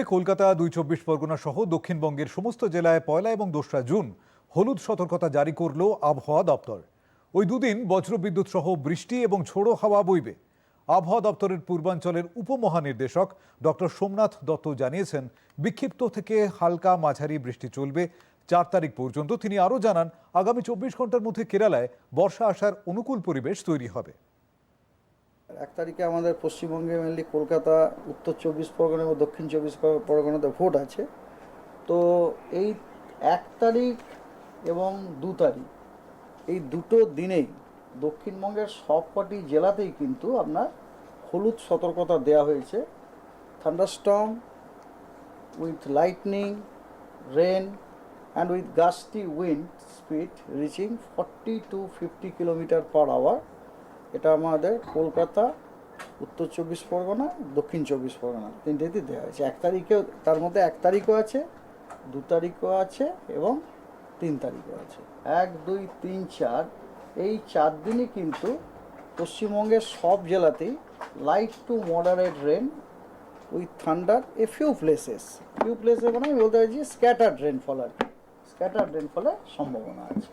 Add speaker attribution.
Speaker 1: কলকাতা ২ পরগনা সহ দক্ষিণবঙ্গের সমস্ত জেলায় ১ এবং ২ জুন হলুদ সতর্কতা জারি করল আবহাওয়া দপ্তর। ওই দুদিন বজ্রবিদ্যুৎ সহ বৃষ্টি এবং ঝোড়ো হাওয়া বইবে। আবহাওয়া দপ্তরের পূর্বাঞ্চলের উপমহানির্দেশক ডক্টর সোমনাথ দত্ত জানিয়েছেন, বিক্ষিপ্ত থেকে হালকা মাঝারি বৃষ্টি চলবে ৪ তারিখ পর্যন্ত। তিনি আরও জানান, আগামী ২৪ ঘন্টার মধ্যে কেরালায় বর্ষা আসার অনুকূল পরিবেশ তৈরি হবে।
Speaker 2: ১ তারিখে আমাদের পশ্চিমবঙ্গে মেনলি কলকাতা, উত্তর ২৪ পরগনা এবং দক্ষিণ ২৪ পরগনাতে ভোট আছে। তো এই ১ তারিখ এবং ২ তারিখ এই দুটো দিনেই দক্ষিণবঙ্গের সবকটি জেলাতেই কিন্তু আপনার হলুদ সতর্কতা দেওয়া হয়েছে। Thunderstorm with lightning, rain and with gusty wind speed reaching 40 to 50 km/h। এটা আমাদের কলকাতা, উত্তর ২৪ পরগনা, দক্ষিণ ২৪ পরগনা তিনটেতেই দেওয়া হয়েছে। ১ তারিখেও, তার মধ্যে ১ তারিখও আছে, ২ তারিখও আছে এবং ৩ তারিখও আছে। ১, ২, ৩, ৪ এই ৪ দিনই কিন্তু পশ্চিমবঙ্গের সব জেলাতেই light to moderate rain with thunder a few প্লেসে মানে আমি বলতে চাইছি স্ক্যাটার্ড রেনফল আর কি, স্ক্যাটার্ড রেনফলের সম্ভাবনা আছে।